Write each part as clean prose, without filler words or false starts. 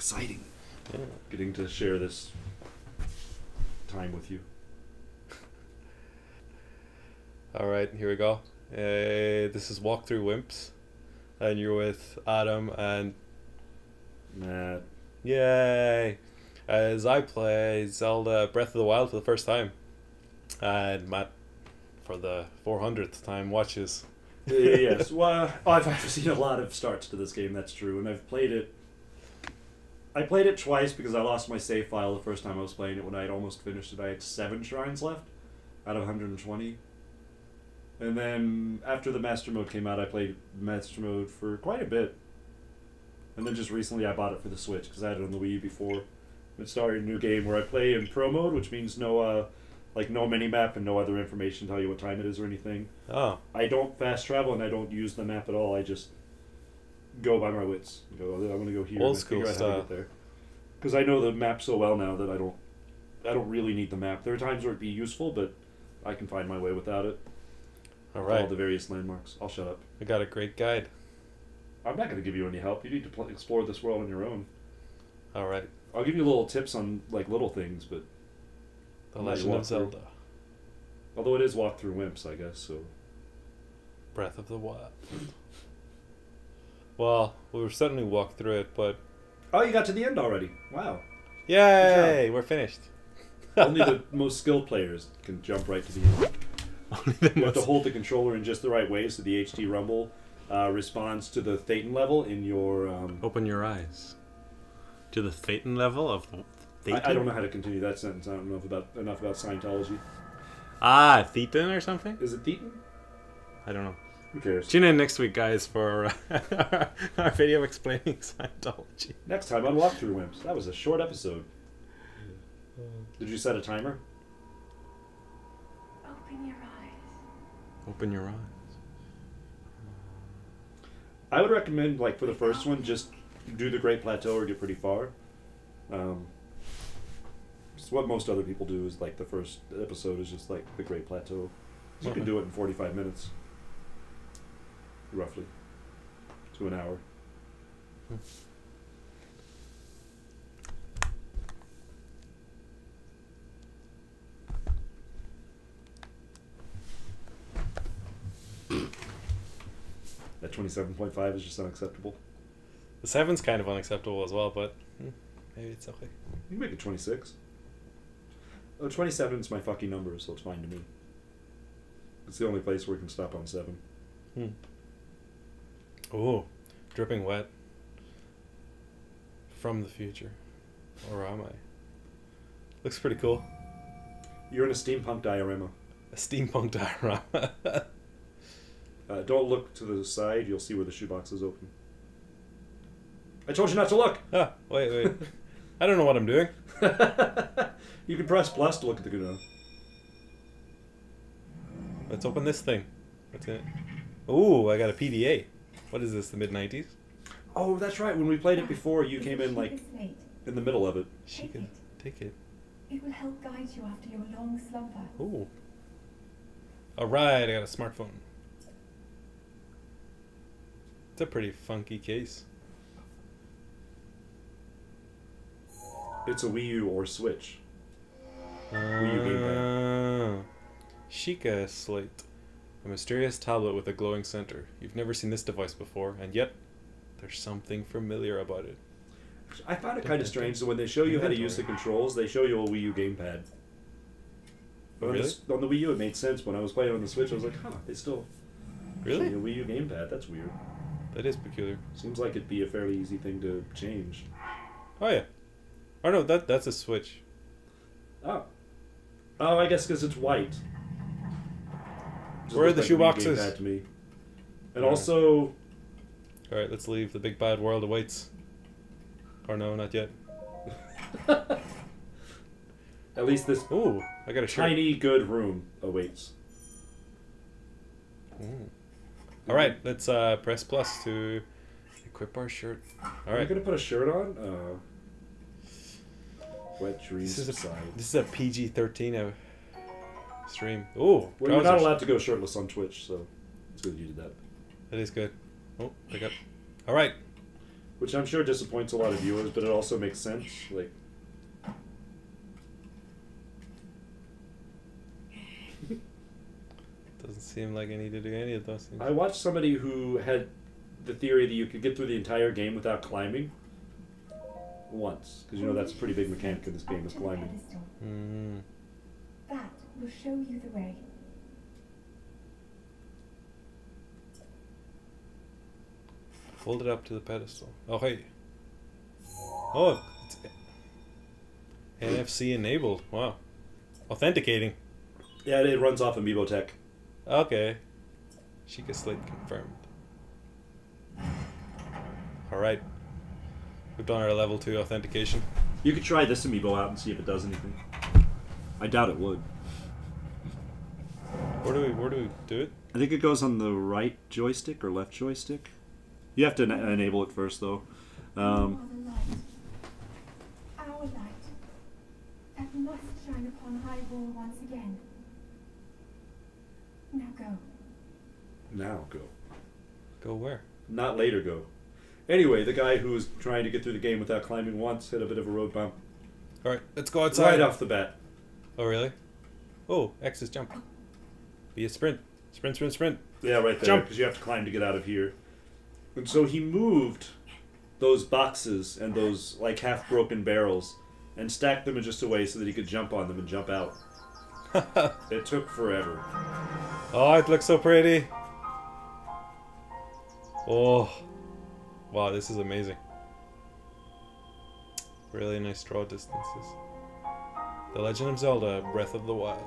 exciting. Yeah. Getting to share this time with you. Alright, here we go. This is Walkthrough Wimps. And you're with Adam and... Matt. Yay! As I play Zelda Breath of the Wild for the first time. And Matt, for the 400th time, watches. Yes, well, I've seen a lot of starts to this game, that's true, and I've played it. I played it twice because I lost my save file the first time I was playing it when I had almost finished it. I had 7 shrines left out of 120. And then after the Master Mode came out, I played Master Mode for quite a bit. And then just recently I bought it for the Switch because I had it on the Wii before. It started a new game where I play in Pro Mode, which means no mini-map and no other information to tell you what time it is or anything. Oh. I don't fast travel and I don't use the map at all. I just go by my wits. Go, I'm going to go here Old and school figure out how to style. get there. Because I know the map so well now that I don't really need the map. There are times where it'd be useful, but I can find my way without it. Alright. All the various landmarks. I'll shut up. We got a great guide. I'm not going to give you any help. You need to explore this world on your own. Alright. I'll give you little tips on like little things, but The I'll let you Legend walk of through. Zelda. Although it is walk through Wimps, I guess. So Breath of the Wild. Well, we'll certainly walk through it, but... oh, you got to the end already. Wow. Yay! We're finished. Only the most skilled players can jump right to the end. Only the You have to most... hold the controller in just the right way so the HT Rumble responds to the Thetan level in your... Open your eyes. To the Thetan level of Thetan? I don't know how to continue that sentence. I don't know enough about Scientology. Ah, Thetan or something? Is it Thetan? I don't know. Who cares? Tune in next week, guys, for our video explaining Scientology. Next time on Walkthrough Wimps. That was a short episode. Did you set a timer? Open your eyes. Open your eyes. I would recommend, like, for the first one, just do the Great Plateau or get pretty far. It's what most other people do is, like, the first episode is just, like, the Great Plateau. You can do it in 45 minutes. Roughly. To an hour. That 27.5 is just unacceptable. The 7's kind of unacceptable as well, but maybe it's okay. You can make it 26. Oh, 27 is my fucking number, so it's fine to me. It's the only place where we can stop on 7. Oh, dripping wet. From the future. Or am I? Looks pretty cool. You're in a steampunk diorama. A steampunk diorama. Don't look to the side, you'll see where the shoebox is open. I told you not to look! Ah, wait. I don't know what I'm doing. You can press plus to look at the good. Let's open this thing. What's in it? Ooh, I got a PDA. What is this, the mid-90s? Oh, that's right. When we played it before, you came in, like, in the middle of it. She can take it. It will help guide you after your long slumber. Ooh. Alright, I got a smartphone. It's a pretty funky case. It's a Wii U or Switch. Wii U gamepad. Sheikah Slate. A mysterious tablet with a glowing center. You've never seen this device before, and yet there's something familiar about it. I found it kind of strange that when they show you how to use the controls, they show you a Wii U gamepad. But Really? on the Wii U, it made sense. When I was playing on the Switch, I was like, huh, they still Really? show you a Wii U gamepad. That's weird. That is peculiar. Seems like it'd be a fairly easy thing to change. Oh yeah. Oh no, that's a Switch. Oh. Oh, I guess because it's white. Just Where are looks the like a Wii shoeboxes? gamepad to me. And Yeah. also, Alright, let's leave. The big bad world awaits. Or no, not yet. at least this Ooh, I got a shirt. tiny good room awaits. Alright, let's press plus to equip our shirt. Are you Alright. gonna put a shirt on? Wet dreams This is subside. a PG-13 stream. Ooh, Well, you're not trousers. allowed to go shirtless on Twitch, so it's good you did that. That is good. Oh, pick up. Alright. which I'm sure disappoints a lot of viewers, but it also makes sense. Like, Doesn't seem like I need to do any of those things. I watched somebody who had the theory that you could get through the entire game without climbing once, because you know that's a pretty big mechanic in this game is Up to the climbing. pedestal. Mm. That will show you the way. Hold it up to the pedestal. Oh, hey. Oh, it's NFC enabled. Wow. Authenticating. Yeah, it runs off Amiibo Tech. Okay. Sheikah Slate confirmed. Alright. We've done our level 2 authentication. You could try this Amiibo out and see if it does anything. I doubt it would. Where do we do it? I think it goes on the right joystick or left joystick. You have to enable it first, though. You are the light. Our light. That must shine upon Hyrule once again. Now go. Now go. Go where? Not later go. Anyway, the guy who was trying to get through the game without climbing once hit a bit of a road bump. Alright, let's go outside. Right off the bat. Oh, really? Oh, X is jump. Be a sprint. Sprint, sprint, sprint. Yeah, right there, Jump. because you have to climb to get out of here. And so he moved those boxes and those like half-broken barrels and stacked them in just a way so that he could jump on them and jump out. It took forever. Oh, it looks so pretty. Oh. Wow, this is amazing. Really nice draw distances. The Legend of Zelda, Breath of the Wild.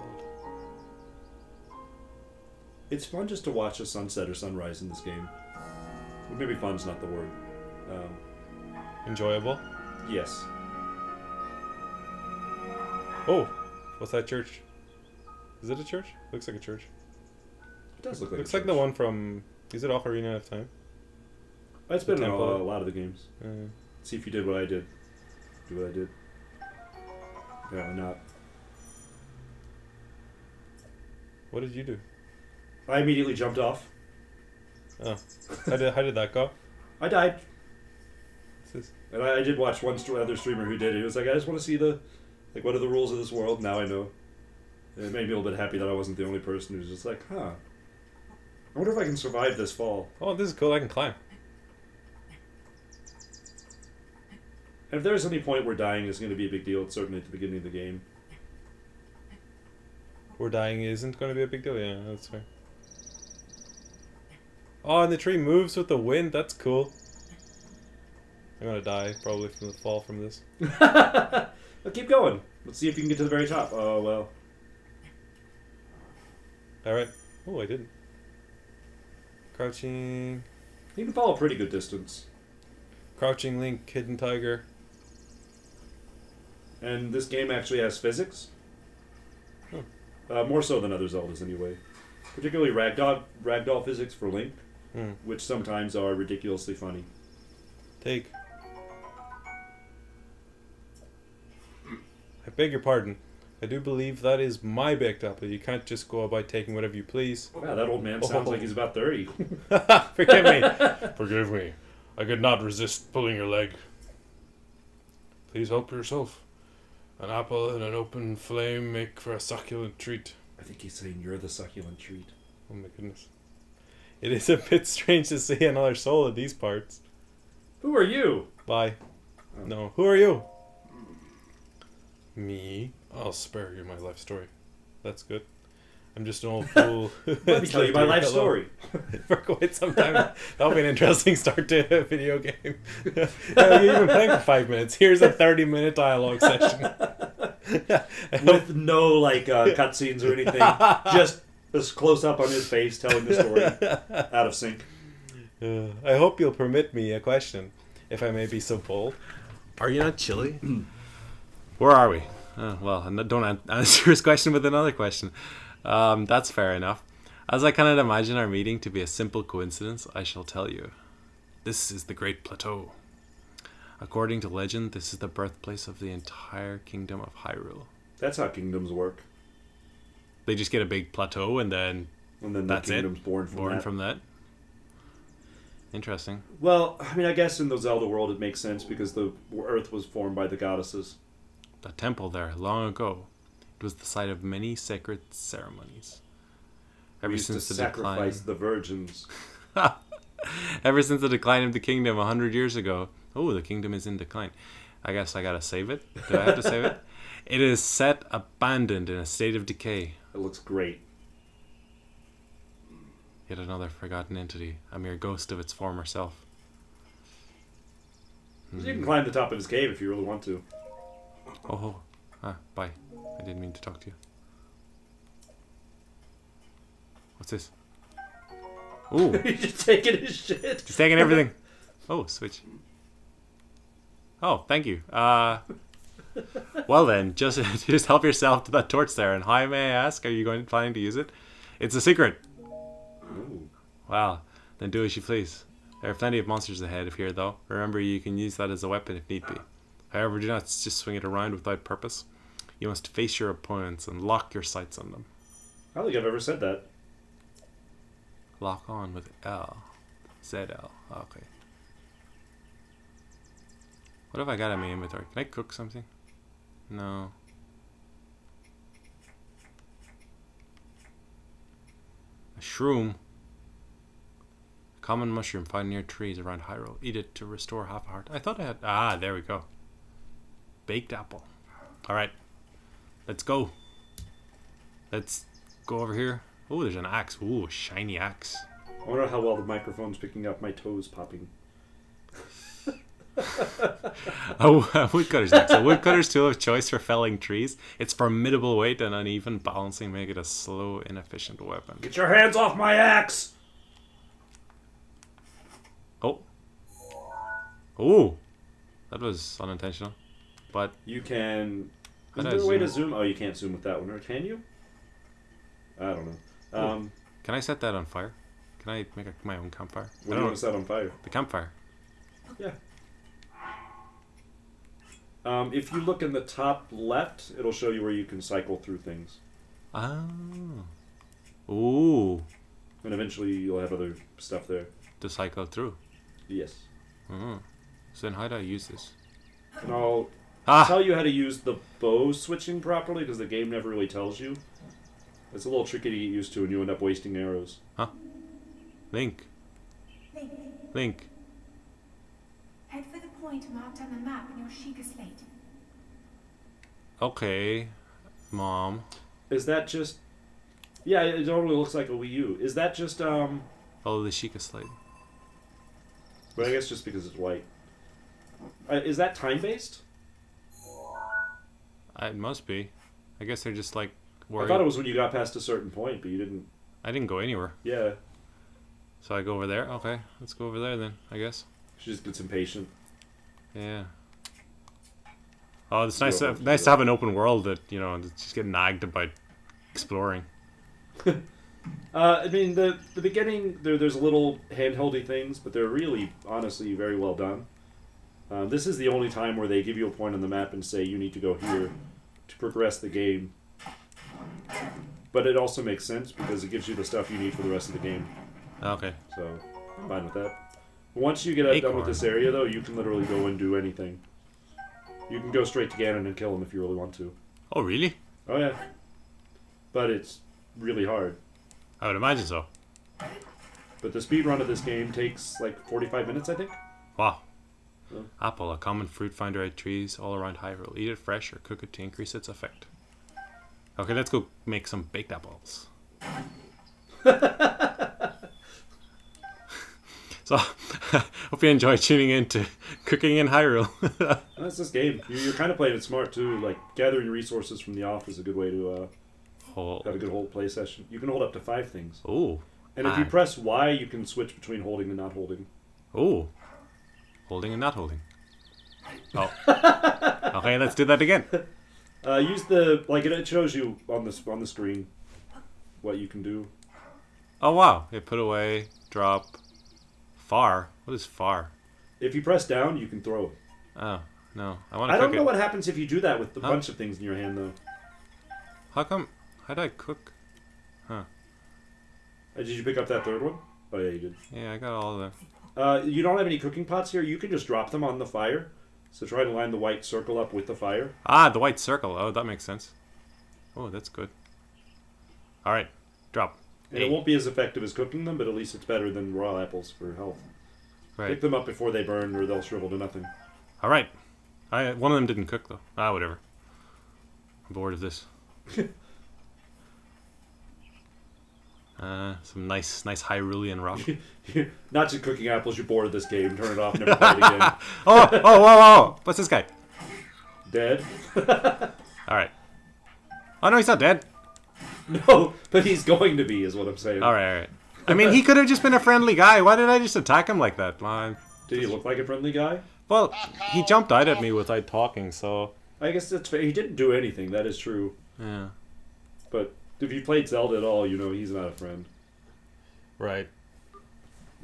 It's fun just to watch a sunset or sunrise in this game. Well, maybe fun's not the word. Enjoyable. Yes. Oh, what's that church? Is it a church? Looks like a church. It does look like Looks a like the church. one from... Is it Ocarina of Time? It's been in a temple. lot of the games. See if you did what I did. Do what I did. Apparently not. What did you do? I immediately jumped off. Oh. How did that go? I died. This is- And I did watch one other streamer who did it. He was like, I just want to see the, like, what are the rules of this world? Now I know. And it made me a little bit happy that I wasn't the only person who was just like, huh. I wonder if I can survive this fall. Oh, this is cool. I can climb. And if there's any point where dying is going to be a big deal, it's certainly at the beginning of the game. Where dying isn't going to be a big deal. Yeah, that's fair. Oh, and the tree moves with the wind. That's cool. I'm going to die probably from the fall from this. Well, keep going. Let's see if you can get to the very top. Oh, well. Alright. Oh, I didn't. Crouching... You can fall a pretty good distance. Crouching Link, Hidden Tiger. And this game actually has physics. More so than other Zeldas, anyway. Particularly ragdoll physics for Link, which sometimes are ridiculously funny. Take. I beg your pardon. I do believe that is my baked apple. You can't just go about taking whatever you please. Wow, that old man sounds like he's about 30. Forgive me. Forgive me. I could not resist pulling your leg. Please help yourself. An apple and an open flame make for a succulent treat. I think he's saying you're the succulent treat. Oh my goodness. It is a bit strange to see another soul in these parts. Who are you? Bye. Oh. No. Who are you? Me? I'll spare you my life story. That's good. I'm just an old fool. Let me tell you my life story. For quite some time. That'll be an interesting start to a video game. Yeah, you've been playing for 5 minutes. Here's a 30-minute dialogue session. With no, like, cutscenes or anything. Just this close up on his face telling the story. Out of sync. I hope you'll permit me a question, if I may be so bold. Are you not chilly? Where are we? Well, don't answer his question with another question. That's fair enough. As I cannot imagine our meeting to be a simple coincidence, I shall tell you. This is the Great Plateau. According to legend, this is the birthplace of the entire kingdom of Hyrule. That's how kingdoms work. They just get a big plateau and then And then that's the kingdom's it. born from that. From that. Interesting. Well, I mean, I guess in the Zelda world it makes sense because the Earth was formed by the goddesses. The temple there, long ago, it was the site of many sacred ceremonies. We used to sacrifice the virgins. Ever since the decline of the kingdom 100 years ago. Oh, the kingdom is in decline. I guess I gotta save it. Do I have to save it? It is set abandoned in a state of decay. It looks great. Yet another forgotten entity, a mere ghost of its former self. You can climb the top of his cave if you really want to. Oh, bye. I didn't mean to talk to you. What's this? Ooh, He's just taking his shit. he's taking everything. Oh, switch. Oh, thank you. Well then, just help yourself to that torch there. And hi, may I ask, are you planning to use it? It's a secret. Ooh. Wow. Then do as you please. There are plenty of monsters ahead of here, though. Remember, you can use that as a weapon if need be. However, do not just swing it around without purpose. You must face your opponents and lock your sights on them. I don't think I've ever said that. Lock on with L. ZL. Okay. What have I got in my inventory? Can I cook something? No. A shroom. Common mushroom found near trees around Hyrule. Eat it to restore half a heart. I thought I had... Ah, there we go. Baked apple. Alright. Let's go. Let's go over here. Oh, there's an axe. Ooh, a shiny axe. I wonder how well the microphone's picking up my toes popping. Oh, a woodcutter's axe. A woodcutter's tool of choice for felling trees. Its formidable weight and uneven balancing make it a slow, inefficient weapon. Get your hands off my axe! Oh. Oh. That was unintentional. But You can... How Is do I there a way to zoom? zoom? Oh, you can't zoom with that one, or can you? I don't know. can I set that on fire? Can I make my own campfire? What do you want to set on fire? The campfire. Yeah. If you look in the top left, it'll show you where you can cycle through things. Ah. Ooh. And eventually you'll have other stuff there. To cycle through. Yes. Oh. So then how do I use this? And I'll Ah! tell you how to use the bow switching properly, because the game never really tells you. It's a little tricky to get used to, and you end up wasting arrows. Huh? Link. Link, Link. head for the point marked on the map in your Sheikah slate. Okay. Mom. Is that just... Yeah, it totally looks like a Wii U. Is that just, Follow the Sheikah slate. But I guess just because it's white. Is that time-based? It must be. I guess they're just like I worried. thought it was when you got past a certain point, but you didn't... I didn't go anywhere. Yeah. So I go over there. Okay, let's go over there then, I guess. She just gets impatient. Yeah. Oh, it's nice Go to, over nice to to have an open world that, you know, just get nagged about exploring. I mean, the beginning, there's little handholdy things, but they're really, honestly, very well done. This is the only time where they give you a point on the map and say you need to go here to progress the game. But it also makes sense because it gives you the stuff you need for the rest of the game. Okay. So, I'm fine with that. Once you get done with Acorn. this area, though, you can literally go and do anything. You can go straight to Ganon and kill him if you really want to. Oh, really? Oh, yeah. But it's really hard. I would imagine so. But the speed run of this game takes like 45 minutes, I think. Wow. Yeah. Apple, a common fruit found at trees all around Hyrule. Eat it fresh or cook it to increase its effect. Okay, let's go make some baked apples. So, hope you enjoy tuning in to Cooking in Hyrule. That's this game. You're kind of playing it smart too. Like gathering resources from the off is a good way to have a good whole play session. You can hold up to 5 things, Oh. and if you press Y, you can switch between holding and not holding. Oh. Holding and not holding. Oh. Okay, let's do that again. Use the it shows you on the screen what you can do. Oh, wow. It put away, drop, far. What is far? If you press down, you can throw. Oh, no. I want to I cook don't know it. what happens if you do that with a Huh? bunch of things in your hand, though. How come? How did I cook? Huh. Did you pick up that third one? Oh yeah, you did. Yeah, I got all the... You don't have any cooking pots here. You can just drop them on the fire. So try to line the white circle up with the fire. Ah, the white circle. Oh, that makes sense. Oh, that's good. All right, drop. And it won't be as effective as cooking them, but at least it's better than raw apples for health. Right. Pick them up before they burn, or they'll shrivel to nothing. All right. One of them didn't cook though. Ah, whatever. I'm bored of this. Some nice Hyrulean rock. Not just cooking apples. You're bored of this game. Turn it off. Never play it again. Whoa! What's this guy? Dead. All right. Oh no, he's not dead. No, but he's going to be, is what I'm saying. All right. I mean, he could have just been a friendly guy. Why did I just attack him like that? Did he look like a friendly guy? Well, he jumped out at me without talking, so... I guess that's fair. He didn't do anything. That is true. Yeah. But if you played Zelda at all, you know he's not a friend. Right.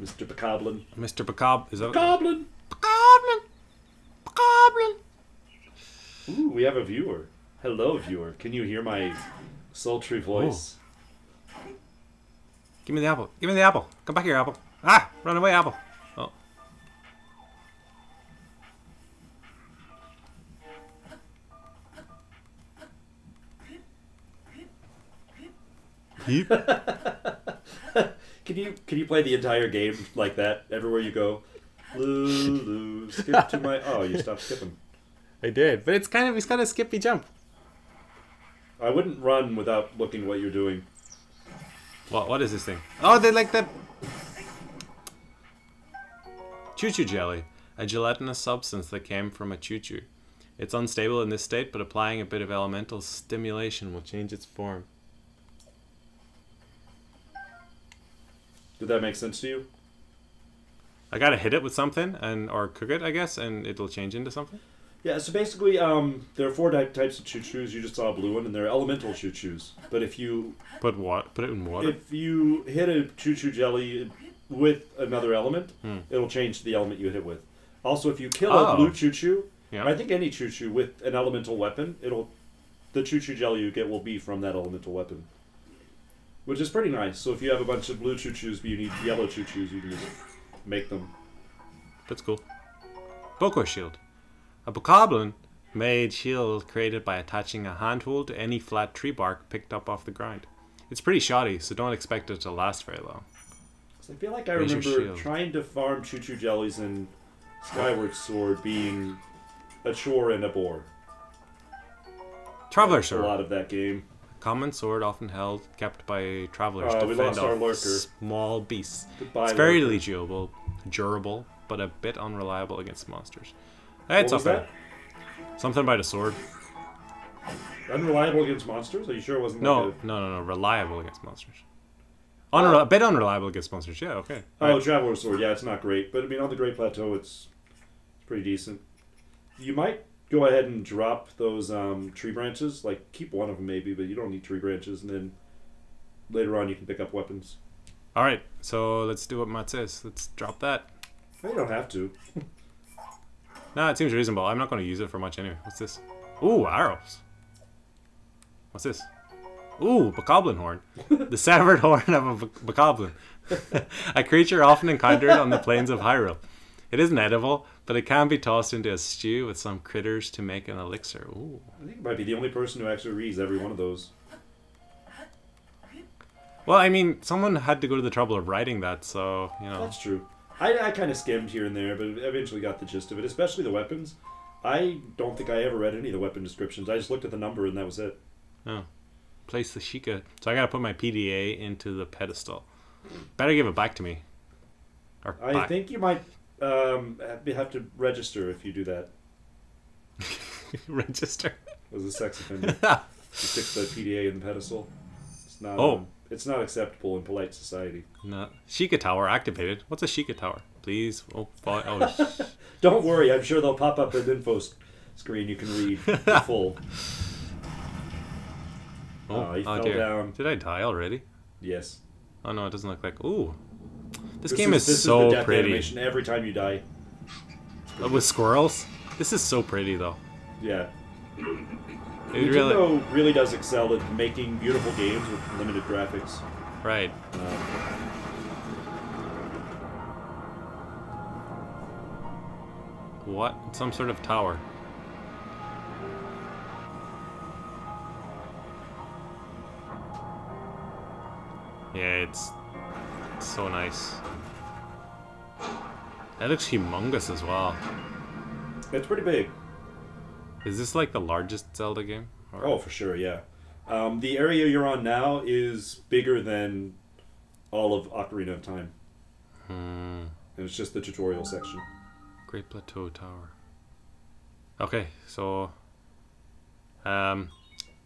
Mr. Bokoblin. Mr. Bokoblin. Is that... Bokoblin! Bokoblin! Bokoblin! Ooh, we have a viewer. Hello, viewer. Can you hear my sultry voice? Oh. Give me the apple. Give me the apple. Come back here, apple. Ah! Run away, apple. Oh. Heap. Can you play the entire game like that everywhere you go? Lulu, skip to my... Oh, you stopped skipping. I did, but it's got a skippy jump. I wouldn't run without looking what you're doing. What is this thing? Oh, they like the choo-choo jelly, a gelatinous substance that came from a choo-choo. It's unstable in this state, but applying a bit of elemental stimulation will change its form. Did that make sense to you? I gotta hit it with something or cook it, I guess, and it'll change into something. Yeah, so basically, there are four types of choo-choos. You just saw a blue one, and they're elemental choo-choos. But if you... Put it in water? If you hit a choo-choo jelly with another element, it'll change to the element you hit it with. Also, if you kill a blue choo-choo, yeah. I think any choo-choo with an elemental weapon, the choo-choo jelly you get will be from that elemental weapon. Which is pretty nice. So if you have a bunch of blue choo-choos, but you need yellow choo-choos, you can just make them. That's cool. Boko shield. A bokoblin made shield created by attaching a handhold to any flat tree bark picked up off the ground. It's pretty shoddy, so don't expect it to last very long. So I feel like I Raise your remember shield. trying to farm choo-choo jellies in Skyward Sword being a chore and a bore. Traveler A sword. lot of that game. Common sword often held, kept by travelers Oh, to we fend lost our off lurker. small beasts. Goodbye, It's very lurker. durable, but a bit unreliable against monsters. What It's was okay. that? Something about a sword. Unreliable against monsters? Are you sure it wasn't No, like a... no. Reliable against monsters. A bit unreliable against monsters. Yeah, okay. Oh, Right. Traveler Sword. Yeah, it's not great. But, I mean, on the Great Plateau, it's pretty decent. You might go ahead and drop those tree branches. Like, keep one of them maybe, but you don't need tree branches. And then later on, you can pick up weapons. All right, so let's do what Matt says. Let's drop that. Well, you don't have to. Nah, it seems reasonable. I'm not going to use it for much anyway. What's this? Ooh, arrows. What's this? Ooh, bokoblin horn. The severed horn of a bokoblin. A creature often encountered on the plains of Hyrule. It isn't edible, but it can be tossed into a stew with some critters to make an elixir. Ooh. I think you might be the only person who actually reads every one of those. Well, I mean, someone had to go to the trouble of writing that, so, you know. That's true. I kind of skimmed here and there, but eventually got the gist of it, especially the weapons. I don't think I ever read any of the weapon descriptions. I just looked at the number and that was it. Oh. Place the Sheikah. So I gotta put my PDA into the pedestal. Better give it back to me. Or I back. think you might have to register if you do that Register. as a sex offender. You stick the PDA in the pedestal. It's not. Oh. It's not acceptable in polite society. No. Sheikah Tower activated. What's a Sheikah Tower? Please. Oh, Don't worry. I'm sure they'll pop up an info screen you can read in full. He fell dear. down. Did I die already? Yes. Oh no, it doesn't look like. Ooh. This This game is the so death pretty. animation every time you die. With squirrels? This is so pretty though. Yeah. It really. Nintendo really does excel at making beautiful games with limited graphics. Right. What? Some sort of tower. Yeah, it's so nice. That looks humongous as well. It's pretty big. Is this like the largest Zelda game? Or- Oh, for sure, yeah. The area you're on now is bigger than all of Ocarina of Time. Hmm. And it's just the tutorial section. Great Plateau Tower. Okay, so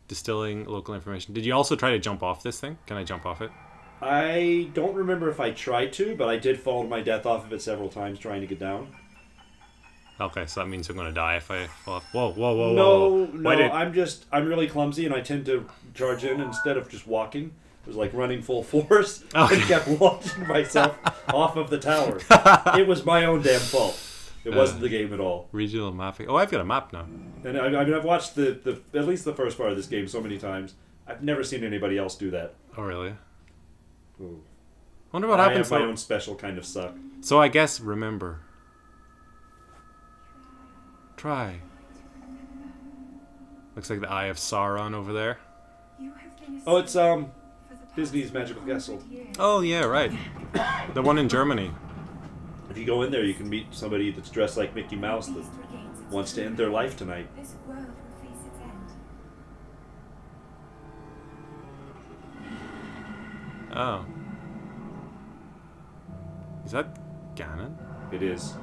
distilling local information. Did you also try to jump off this thing? Can I jump off it? I don't remember if I tried to, but I did fall to my death off of it several times trying to get down. Okay, so that means I'm gonna die if I fall off. Whoa, whoa, whoa, No, whoa. no, Why did- I'm really clumsy and I tend to charge in instead of just walking. It was like running full force Okay. and kept launching myself off of the tower. It was my own damn fault. It wasn't the game at all. Regional mapping. Oh, I've got a map now. And I mean, I've watched the at least the first part of this game so many times. I've never seen anybody else do that. Oh, really? Ooh. Wonder what I happens. have my though. own special kind of suck. So I guess remember. Try. Looks like the Eye of Sauron over there. You have been Oh, it's asleep for the past Disney's Magical 100 Castle. years. Oh yeah, right. The one in Germany. If you go in there, you can meet somebody that's dressed like Mickey Mouse that Beast regains its wants to strength. end their life tonight. This world will face its end. Oh. Is that Ganon? It is.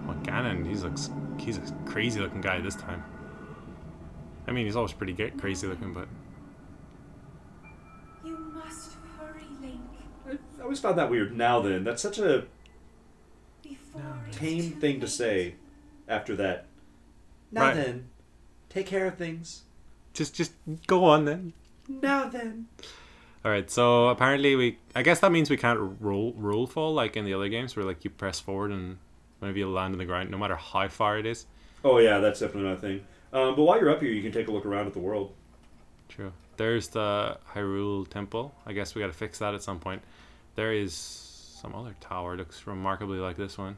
Well, Ganon, he's a crazy looking guy this time. I mean, he's always pretty crazy looking, but You must hurry, Link, I always found that weird. Now then, that's such a before it's tame too thing to late. say after that. Now Right. then, take care of things. just go on then. Now then. All right, so apparently I guess that means we can't roll fall like in the other games where like you press forward and whenever you land on the ground, no matter how far it is. Oh yeah, that's definitely not a thing. But while you're up here, you can take a look around at the world. True. There's the Hyrule Temple. I guess we got to fix that at some point. There is some other tower. Looks remarkably like this one.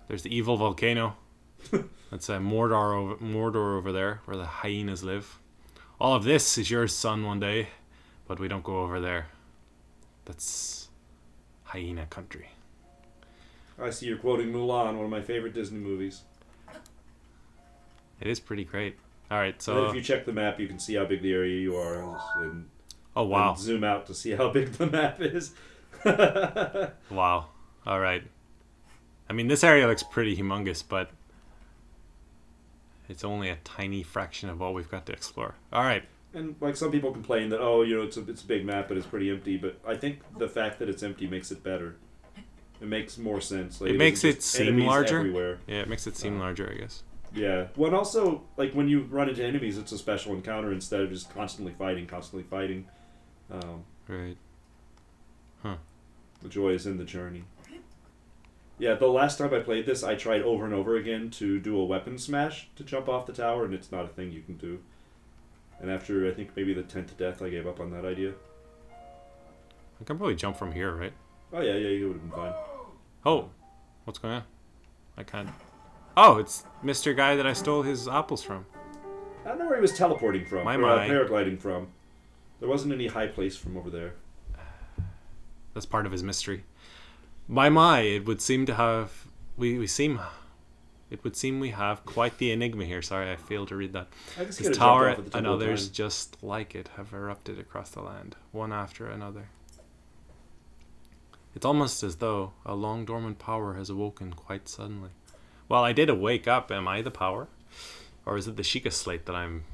There's the evil volcano. That's Mordor over there, where the hyenas live. All of this is yours, son, one day, but we don't go over there. That's hyena country. I see you're quoting Mulan, one of my favorite Disney movies. It is pretty great. All right, And so if you check the map, you can see how big the area you are, and, oh wow, and zoom out to see how big the map is. wow. All right. I mean, this area looks pretty humongous, but it's only a tiny fraction of what we've got to explore. All right. And like some people complain that it's a big map, but it's pretty empty. But I think the fact that it's empty makes it better. It makes more sense. Like, It makes isn't it just seem enemies larger. everywhere. Yeah, it makes it seem larger, I guess. Yeah. Well, and also like when you run into enemies, it's a special encounter instead of just constantly fighting. Right. The joy is in the journey. Yeah, the last time I played this, I tried over and over again to do a weapon smash to jump off the tower, and it's not a thing you can do. And after, I think, maybe the 10th death, I gave up on that idea. I can probably jump from here, right? Oh, yeah, you would have been fine. Oh, what's going on? I can't. Oh, it's Mr. Guy that I stole his apples from. I don't know where he was teleporting from, My. paragliding from. There wasn't any high place from over there. That's part of his mystery. My, it would seem to have it would seem we have quite the enigma here. Sorry, I failed to read that. I just This gotta jump tower off at the and typical others time. just like it have erupted across the land, one after another. It's almost as though a long dormant power has awoken quite suddenly. Well, I did wake up. Am I the power? Or is it the Sheikah slate that I'm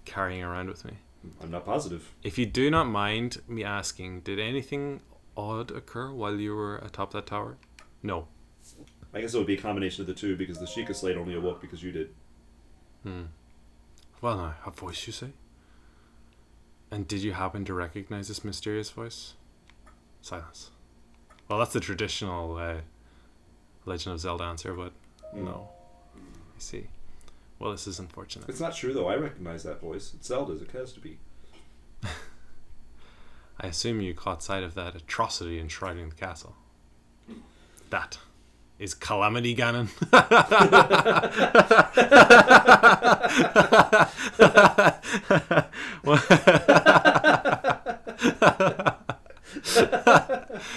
carrying around with me? I'm not positive. If you do not mind me asking, did anything odd occur while you were atop that tower? No. I guess it would be a combination of the two, because the Sheikah Slate only awoke because you did. Well, a voice, you say? And did you happen to recognize this mysterious voice? Silence. Well, that's the traditional Legend of Zelda answer, but no. I see. Well, this is unfortunate. It's not true, though. I recognize that voice. It's Zelda's. It has to be. I assume you caught sight of that atrocity enshrining the castle. That. is Calamity Ganon.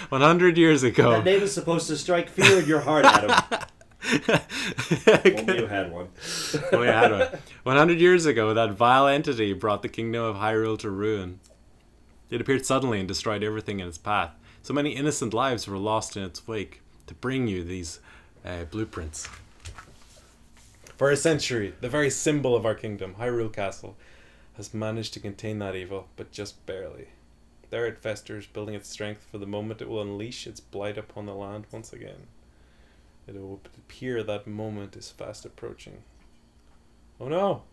100 years ago. That name is supposed to strike fear in your heart, Adam. Only you had one. Only I had one. 100 years ago, that vile entity brought the kingdom of Hyrule to ruin. It appeared suddenly and destroyed everything in its path. So many innocent lives were lost in its wake to bring you these blueprints. For a century, the very symbol of our kingdom, Hyrule Castle, has managed to contain that evil, but just barely. There it festers, building its strength for the moment it will unleash its blight upon the land once again. It will appear that moment is fast approaching. Oh no!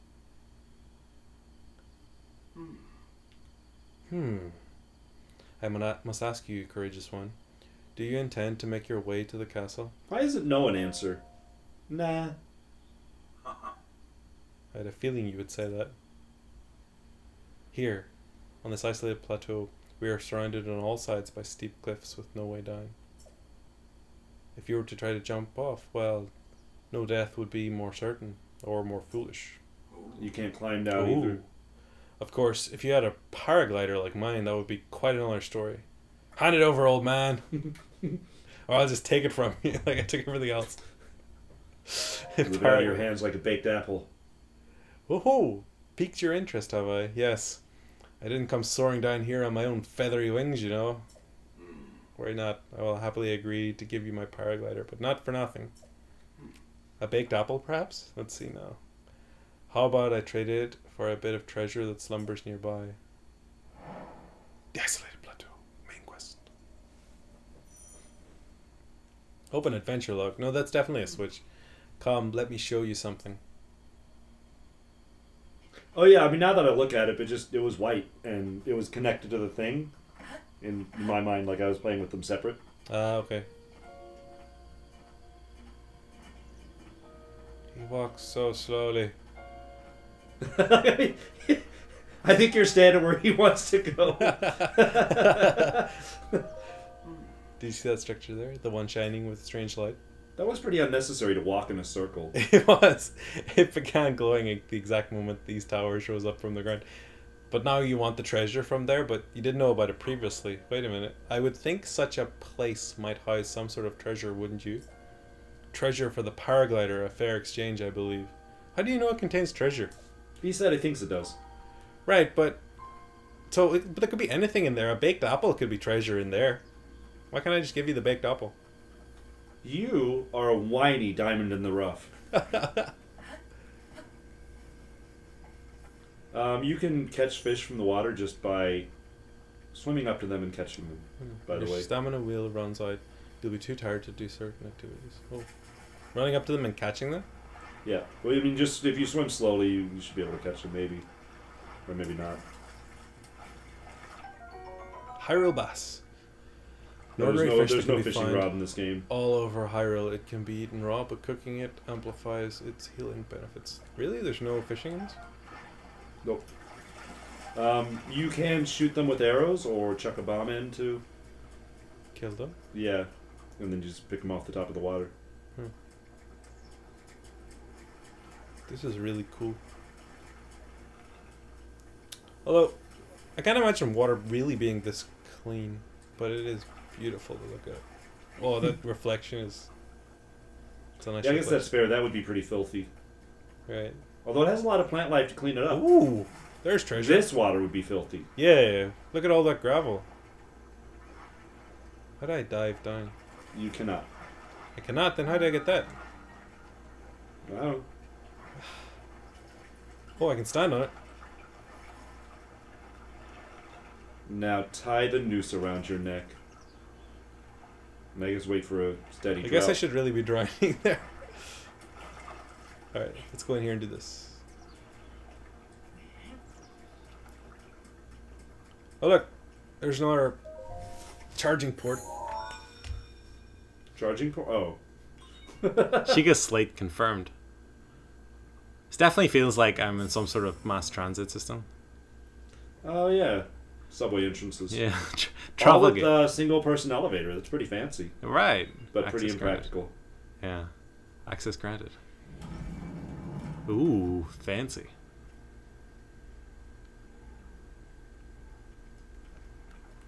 I must ask you, courageous one, do you intend to make your way to the castle? Why is it no an answer? Nah. I had a feeling you would say that. Here, on this isolated plateau, we are surrounded on all sides by steep cliffs with no way down. If you were to try to jump off, well, no death would be more certain, or more foolish. You can't climb down either. Of course, if you had a paraglider like mine, that would be quite another story. Hand it over, old man! Or I'll just take it from you, like I took everything else. Move it out of your hands like a baked apple. Woohoo! Piqued your interest, have I? Yes. I didn't come soaring down here on my own feathery wings, you know. Worry not. I will happily agree to give you my paraglider, but not for nothing. A baked apple, perhaps? Let's see now. How about I trade it for a bit of treasure that slumbers nearby? The isolated plateau. Main quest. Open adventure log. No, that's definitely a switch. Come, let me show you something. Oh yeah, I mean, now that I look at it, it was white, and it was connected to the thing. In my mind, like I was playing with them separate. Okay. He walks so slowly. I think you're standing where he wants to go. Do you see that structure there? The one shining with strange light? That was pretty unnecessary to walk in a circle. It was. It began glowing at the exact moment these towers rose up from the ground. But now you want the treasure from there, but you didn't know about it previously. Wait a minute. I would think such a place might house some sort of treasure, wouldn't you? Treasure for the paraglider, a fair exchange, I believe. How do you know it contains treasure? He said he thinks it does. Right, but... but there could be anything in there. A baked apple could be treasure in there. Why can't I just give you the baked apple? You are a whiny diamond in the rough. You can catch fish from the water just by swimming up to them and catching them, by the way. Your stamina wheel runs out. You'll be too tired to do certain activities. Oh. Running up to them and catching them? Yeah. Well, I mean, just if you swim slowly, you should be able to catch them, maybe. Or maybe not. Hyrule Bass. There's no fishing rod in this game. All over Hyrule, it can be eaten raw, but cooking it amplifies its healing benefits. Really? There's no fishing in this? Nope. You can shoot them with arrows or chuck a bomb in to kill them? Yeah. And then just pick them off the top of the water. This is really cool. Although, I can't imagine water really being this clean, but it is beautiful to look at. Oh, that reflection is... It's a nice I guess that's fair. That would be pretty filthy. Right. Although it has a lot of plant life to clean it up. Ooh, there's treasure. This water would be filthy. Yeah, look at all that gravel. How do I dive down? You cannot. I cannot? Then how do I get that? Wow. Oh, I can stand on it. Now tie the noose around your neck. Make us wait for a steady I drop. guess I should really be driving there. Alright, let's go in here and do this. Oh look, there's another charging port. Charging port? Oh. Sheikah Slate confirmed. This definitely feels like I'm in some sort of mass transit system. Oh yeah. Subway entrances. Yeah. All with a single person elevator. That's pretty fancy. Right. But pretty impractical. Yeah. Access granted. Ooh, fancy.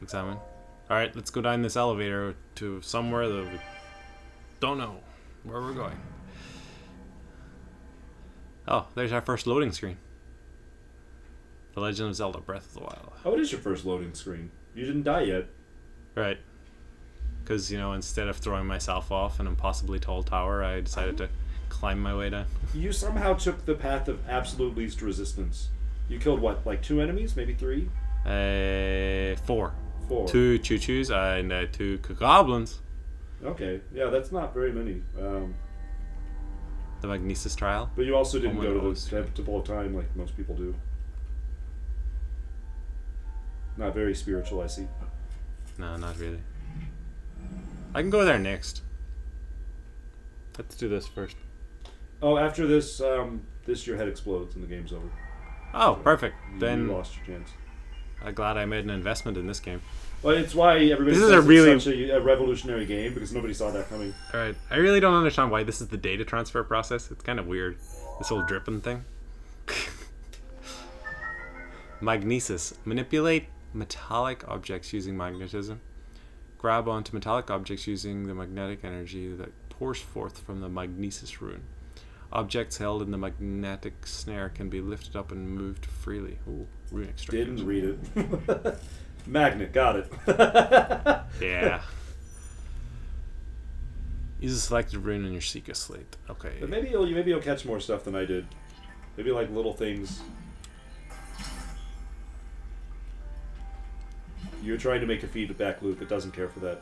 Examine. Alright, let's go down this elevator to somewhere that we don't know where we're going. Oh, there's our first loading screen. The Legend of Zelda Breath of the Wild. Oh, it is your first loading screen. You didn't die yet. Right. Because, you know, instead of throwing myself off an impossibly tall tower, I decided to climb my way down. You somehow took the path of absolute least resistance. You killed what, like 2 enemies? Maybe 3? 4. 4. 2 choo-choos and 2 goblins. Okay, yeah, that's not very many. The Magnesis Trial. But you also didn't Oh my go to God. the Temple of Time like most people do. Not very spiritual, I see. No, not really. I can go there next. Let's do this first. Oh, after this, your head explodes and the game's over. Oh, perfect. You Then lost your chance. I'm glad I made an investment in this game. Well, it's why everybody This is says a it's really- such a revolutionary game, because nobody saw that coming. Alright, I really don't understand why this is the data transfer process. It's kind of weird. This whole dripping thing. Magnesis. Manipulate metallic objects using magnetism. Grab onto metallic objects using the magnetic energy that pours forth from the Magnesis rune. Objects held in the magnetic snare can be lifted up and moved freely. Ooh, rune extraction. Didn't read it. Magnet, got it. Yeah. Use a selected rune in your Seeker slate. Okay. But maybe you'll catch more stuff than I did. Maybe like little things. You're trying to make a feedback loop. It doesn't care for that.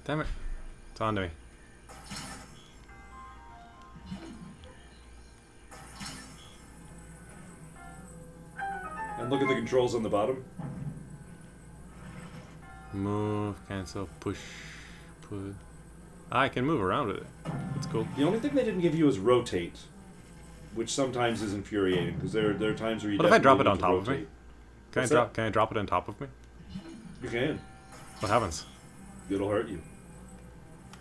Damn it. It's on to me. And look at the controls on the bottom. Move, cancel, push, pull. I can move around with it. That's cool. The only thing they didn't give you is rotate, which sometimes is infuriating because there are times where you. What if I drop definitely it on need to top of me? rotate. Can What's I drop? that? Can I drop it on top of me? You can. What happens? It'll hurt you.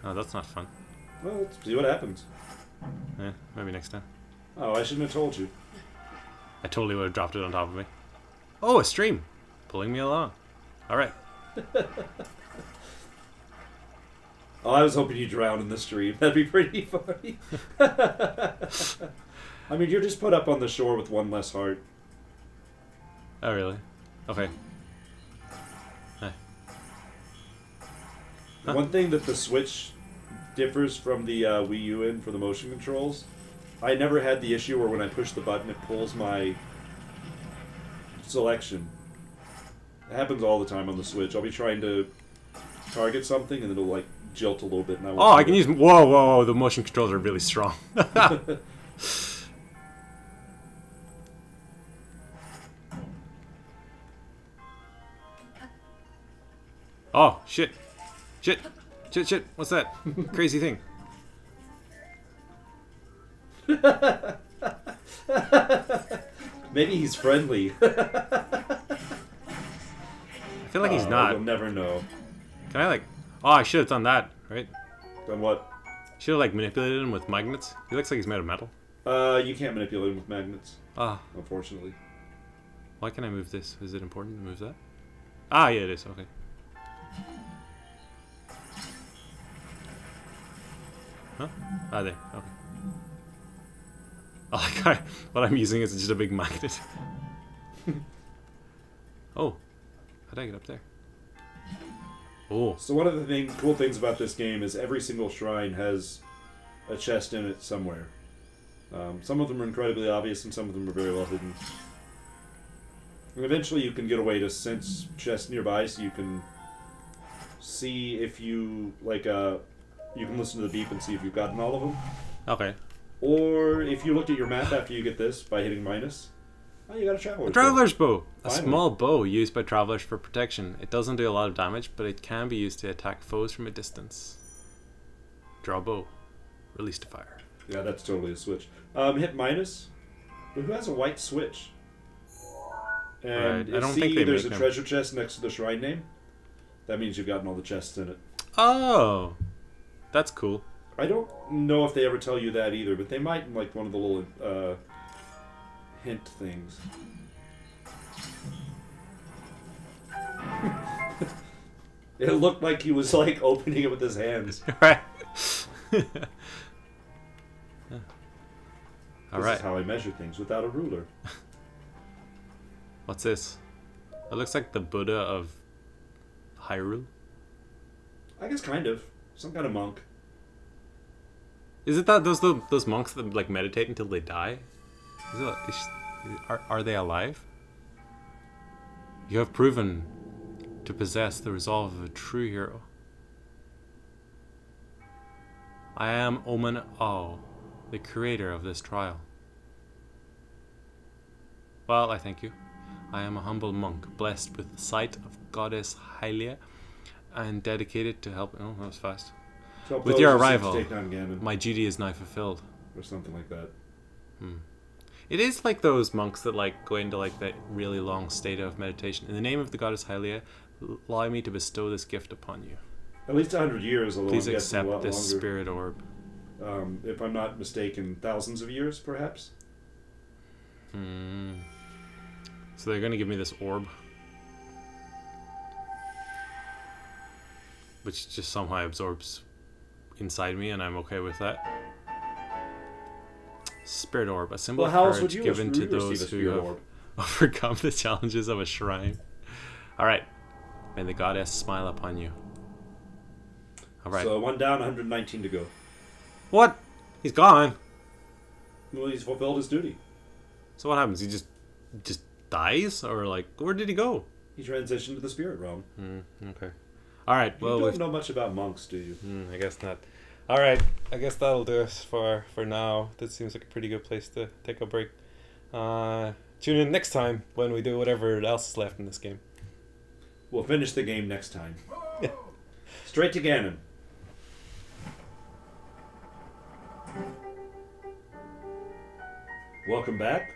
Oh, that's not fun. Well, let's see what happens. Yeah, maybe next time. Oh, I shouldn't have told you. I totally would have dropped it on top of me. Oh, a stream, pulling me along. All right. Oh, I was hoping you'd drown in the stream. That'd be pretty funny. I mean, you're just put up on the shore with one less heart. Oh, really? Okay. Huh. One thing that the Switch differs from the Wii U in for the motion controls, I never had the issue where when I push the button it pulls my selection. It happens all the time on the Switch. I'll be trying to target something and it'll like jilt a little bit. And I won't Oh, I do can it. use. Whoa, whoa, whoa! The motion controls are really strong. Oh shit! Shit! Shit! Shit! What's that crazy thing? Maybe he's friendly. I feel like he's not. You'll never know. Can I like? Oh, I should have done that, right? Then what? Should have like manipulated him with magnets. He looks like he's made of metal. You can't manipulate him with magnets, Ah, unfortunately. why can I move this? Is it important to move that? Ah, yeah, it is. Okay. Huh? Ah, there. Okay. Oh, like what I'm using is just a big magnet. Oh, how'd I get up there? Oh, So one of the cool things about this game is every single shrine has a chest in it somewhere. Some of them are incredibly obvious, and some of them are very well hidden. And eventually, you can get a way to sense chests nearby, so you can see if you you can listen to the beep and see if you've gotten all of them. okay. Or if you looked at your map after you get this by hitting minus, oh, you got a traveler's A traveler's bow. A Finally. small bow used by travelers for protection. It doesn't do a lot of damage, but it can be used to attack foes from a distance. Draw bow. Release to fire. Yeah, that's totally a switch. Hit minus. But who has a white switch? And Right, I don't see think they there's make a them. treasure chest next to the shrine name. That means you've gotten all the chests in it. Oh, that's cool. I don't know if they ever tell you that either, but they might in like one of the little hint things. It looked like he was like opening it with his hands. Right. This is how I measure things without a ruler. What's this? It looks like the Buddha of Hyrule. I guess kind of. Some kind of monk. Is it that those monks that like meditate until they die? Are they alive? You have proven to possess the resolve of a true hero. I am Omen Ao, the creator of this trial. Well, I thank you. I am a humble monk, blessed with the sight of Goddess Hylia, and dedicated to help. Oh, that was fast. So With your those who seek arrival, to take down Ganon, my duty is now fulfilled. or something like that. It is like those monks that like go into like that really long state of meditation. In the name of the Goddess Hylia, allow me to bestow this gift upon you. At least 100 years, although Please I'm guessing a lot accept this longer. spirit orb. If I'm not mistaken, thousands of years, perhaps. So they're going to give me this orb, which just somehow absorbs inside me, and I'm okay with that. Spirit orb, a symbol Well, how of else would courage you given to receive a those who spirit have orb? overcome the challenges of a shrine. Alright. May the goddess smile upon you. Alright. So 1 down, 119 to go. What? He's gone. Well, he's fulfilled his duty. So what happens? He just dies? Or like, where did he go? He transitioned to the spirit realm. Okay. Alright, You well, don't know much about monks, do you? I guess not. Alright, I guess that'll do us for now. That seems like a pretty good place to take a break. Tune in next time when we do whatever else is left in this game. We'll finish the game next time. Straight to Ganon. Welcome back.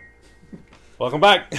Welcome back!